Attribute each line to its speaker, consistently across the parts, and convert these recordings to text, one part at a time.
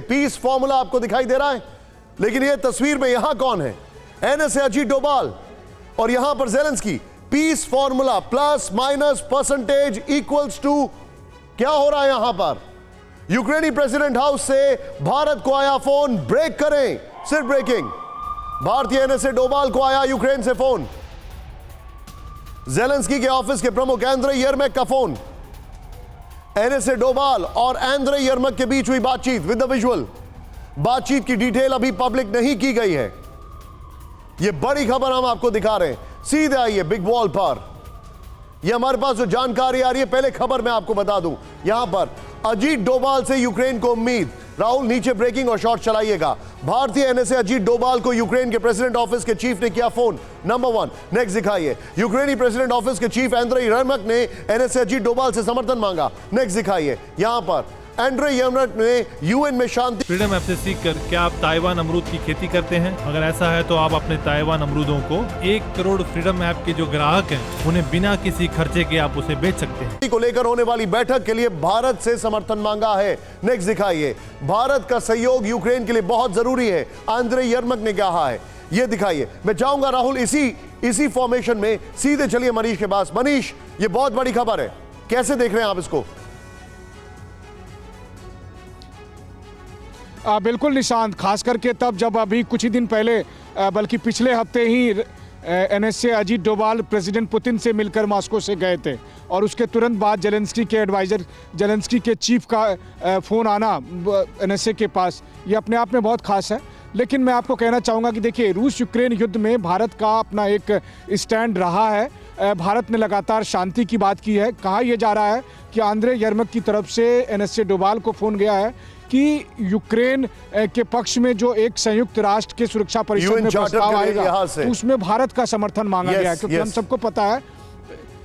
Speaker 1: Piece formula आपको दिखाई दे रहा है, लेकिन यह तस्वीर में यहां कौन है? एनएसए अजीत डोभाल और यहां पर Zelensky. Peace formula plus minus percentage equals to क्या हो रहा है यहां पर? यूक्रेनी प्रेसिडेंट हाउस से भारत को आया फोन, ब्रेक करें, सिर्फ ब्रेकिंग। भारतीय एनएसए डोभाल को आया यूक्रेन से फोन। ज़ेलेंस्की के ऑफिस के प्रमुख एंड्रे यर्मक का फोन। एनएसए डोभाल और एंड्रे यर्मक के बीच हुई बातचीत विद द विजुअल। बातचीत की डिटेल अभी पब्लिक नहीं की गई है। यह बड़ी खबर हम आपको दिखा रहे हैं, सीधे आइए बिग वॉल पर। यह हमारे पास जो जानकारी आ रही है, पहले खबर मैं आपको बता दूं। यहां पर अजीत डोभाल से यूक्रेन को उम्मीद। राहुल नीचे ब्रेकिंग और शॉर्ट चलाइएगा। भारतीय एनएसए अजीत डोभाल को यूक्रेन के प्रेसिडेंट ऑफिस के चीफ ने किया फोन, नंबर 1। नेक्स्ट दिखाइए। यूक्रेनी प्रेसिडेंट ऑफिस के चीफ एंड्रे यर्मक ने एनएसए अजीत डोभाल से समर्थन मांगा। नेक्स्ट दिखाइए। यहां पर एंड्रे यर्मक ने यूएन में शांति।
Speaker 2: फ्रीडम ऐप से सीख कर क्या आप ताइवान अमरूद की खेती करते हैं? अगर ऐसा है तो आप अपने ताइवान अमरूदों को 1 करोड़ फ्रीडम ऐप के जो ग्राहक हैं उन्हें बिना किसी खर्चे के आप उसे बेच सकते हैं।
Speaker 1: को लेकर होने वाली बैठक के लिए भारत से समर्थन मांगा है। नेक्स्ट दिखाइए। भारत का सहयोग यूक्रेन के लिए बहुत जरूरी है, एंड्रे यर्मक ने कहा है। ये दिखाइए। मैं चाहूंगा राहुल इसी फॉर्मेशन में सीधे चलिए मनीष के पास। मनीष, ये बहुत बड़ी खबर है, कैसे देख रहे हैं आप इसको?
Speaker 3: बिल्कुल निशांत, खास करके तब जब अभी कुछ ही दिन पहले बल्कि पिछले हफ्ते ही NSA Ajit Doval president Putin से मिलकर मॉस्को से गए थे और उसके तुरंत बाद ज़ेलेंस्की के एडवाइज़र, ज़ेलेंस्की के चीफ का फ़ोन आना एनएसए के पास, ये अपने आप में बहुत खास है। लेकिन मैं आपको कहना चाहूँगा कि देखिए, रूस यूक्रेन युद्ध में भारत का अपना एक स्टैंड रहा है। भारत ने लगातार शांति की बात की है। कहा यह जा रहा है कि एंड्रे यर्मक की तरफ से एनएसए डोभाल को फ़ोन गया है कि यूक्रेन के पक्ष में जो एक संयुक्त राष्ट्र के सुरक्षा परिषद में प्रस्ताव आएगा तो उसमें भारत का समर्थन मांगा गया है, क्योंकि हम सबको पता है।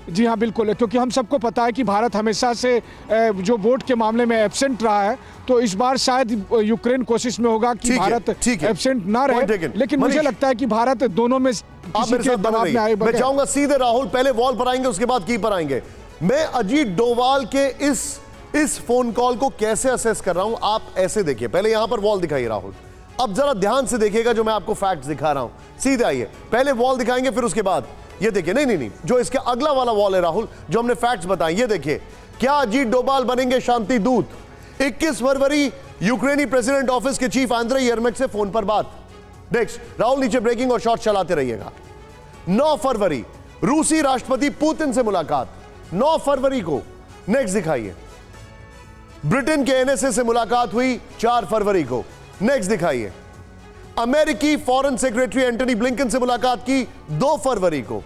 Speaker 3: जी हाँ, बिल्कुल, क्योंकि हम सबको पता है कि भारत हमेशा से जो वोट के मामले में एब्सेंट रहा है, तो इस बार शायद यूक्रेन कोशिश में होगा कि भारत एब्सेंट ना रहे। लेकिन मुझे लगता है कि भारत दोनों में किसी के दबाव में आए।
Speaker 1: मैं चाहूंगा सीधे राहुल पहले वॉल पर आएंगे, उसके बाद की पर आएंगे। मैं अजीत डोभाल के इस फोन कॉल को कैसे असेस कर रहा हूं, आप ऐसे देखिए। पहले यहां पर वॉल दिखाइए राहुल, अब जरा ध्यान से देखिएगा जो मैं आपको फैक्ट्स दिखा रहा हूं। सीधे आइए, पहले वॉल दिखाएंगे फिर उसके बाद ये देखिए। नहीं, जो इसके अगला वाला वॉल है राहुल, जो हमने फैक्ट्स बताए, ये देखिए। क्या अजीत डोभाल बनेंगे शांति दूत? 21 फरवरी यूक्रेनी प्रेसिडेंट ऑफिस के चीफ एंड्रे यर्मक से फोन पर बात। नेक्स्ट राहुल, नीचे ब्रेकिंग और शॉर्ट चलाते रहिएगा। 9 फरवरी रूसी राष्ट्रपति पुतिन से मुलाकात, 9 फरवरी को। नेक्स्ट दिखाइए। ब्रिटेन के एनएसए से मुलाकात हुई 4 फरवरी को। नेक्स्ट दिखाइए। अमेरिकी फॉरेन सेक्रेटरी एंटनी ब्लिंकन से मुलाकात की 2 फरवरी को।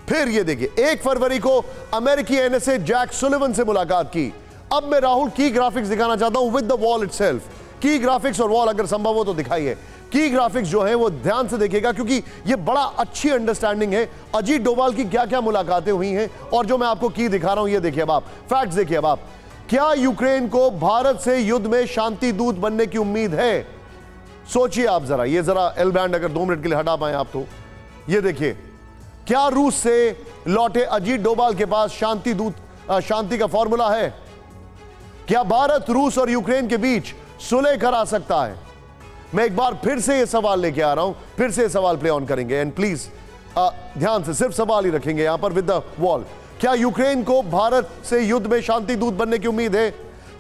Speaker 1: फिर ये देखिए 1 फरवरी को अमेरिकी एनएसए जैक सुलिवन से मुलाकात की। अब मैं राहुल की ग्राफिक्स दिखाना चाहता हूं विद द वॉल इटसेल्फ। की ग्राफिक्स और वॉल अगर संभव हो तो दिखाइए। की ग्राफिक्स जो है वो ध्यान से देखिएगा, क्योंकि ये बड़ा अच्छी अंडरस्टैंडिंग है अजीत डोभाल की क्या क्या मुलाकातें हुई हैं। और जो मैं आपको की दिखा रहा हूं, ये देखिए अब आप फैक्ट्स देखिए। अब आप, क्या यूक्रेन को भारत से युद्ध में शांति दूत बनने की उम्मीद है? सोचिए आप जरा। ये जरा एल बैंड अगर 2 मिनट के लिए हटा पाए आप तो ये देखिए। क्या रूस से लौटे अजीत डोभाल के पास शांति का फॉर्मूला है? क्या भारत रूस और यूक्रेन के बीच सुलह करा सकता है? मैं एक बार फिर से ये सवाल लेके आ रहा हूं, फिर से ये सवाल प्ले ऑन करेंगे एंड प्लीज ध्यान से सिर्फ सवाल ही रखेंगे यहां पर विद द वॉल। क्या यूक्रेन को भारत से युद्ध में शांति दूत बनने की उम्मीद है?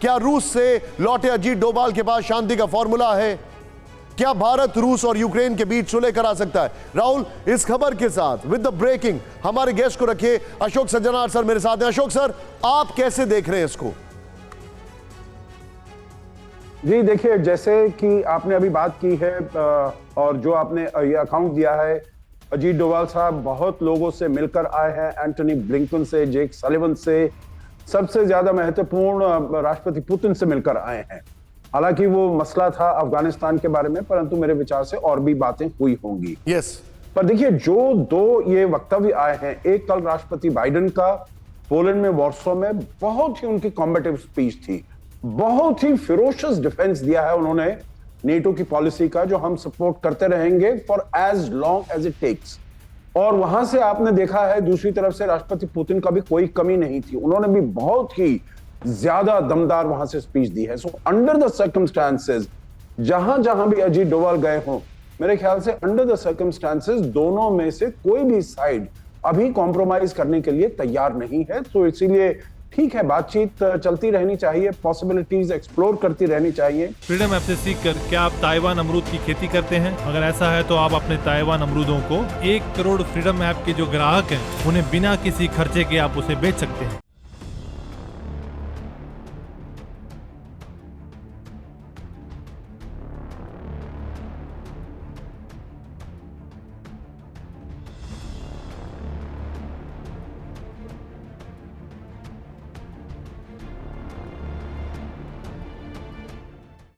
Speaker 1: क्या रूस से लौटे अजीत डोभाल के पास शांति का फॉर्मूला है? क्या भारत रूस और यूक्रेन के बीच सुलह करा सकता है? राहुल, इस खबर के साथ विद द ब्रेकिंग हमारे गेस्ट को रखिए। अशोक सज्जनार सर मेरे साथ हैं। अशोक सर, आप कैसे देख रहे हैं इसको?
Speaker 4: जी देखिए, जैसे कि आपने अभी बात की है और जो आपने ये अकाउंट दिया है, अजीत डोभाल साहब बहुत लोगों से मिलकर आए हैं, एंटनी ब्लिंकन से, जैक सलिवन से, सबसे ज्यादा महत्वपूर्ण राष्ट्रपति पुतिन से मिलकर आए हैं। हालांकि वो मसला था अफगानिस्तान के बारे में, परंतु मेरे विचार से और भी बातें हुई होंगी।
Speaker 1: यस।
Speaker 4: पर देखिए, जो 2 ये वक्तव्य आए हैं, एक कल राष्ट्रपति बाइडेन का पोलैंड में वॉर्सो में बहुत ही उनकी कॉम्बेटिव स्पीच थी, बहुत ही फिरोशियस डिफेंस दिया है उन्होंने नेटो की पॉलिसी का, जो हम सपोर्ट करते रहेंगे for as long as it takes. और वहां से आपने देखा है दूसरी तरफ से राष्ट्रपति पुतिन का भी कोई कमी नहीं थी, उन्होंने भी बहुत ही ज्यादा दमदार वहां से स्पीच दी है। सो अंडर द सर्कमस्टांसेस जहां जहां भी अजीत डोभाल गए हों, मेरे ख्याल से अंडर द सर्कमस्टांसेस दोनों में से कोई भी साइड अभी कॉम्प्रोमाइज करने के लिए तैयार नहीं है। तो इसीलिए ठीक है, बातचीत चलती रहनी चाहिए, पॉसिबिलिटीज एक्सप्लोर करती रहनी चाहिए।
Speaker 2: फ्रीडम ऐप से सीखकर क्या आप ताइवान अमरूद की खेती करते हैं? अगर ऐसा है तो आप अपने ताइवान अमरूदों को 1 करोड़ फ्रीडम ऐप के जो ग्राहक हैं उन्हें बिना किसी खर्चे के आप उसे बेच सकते हैं।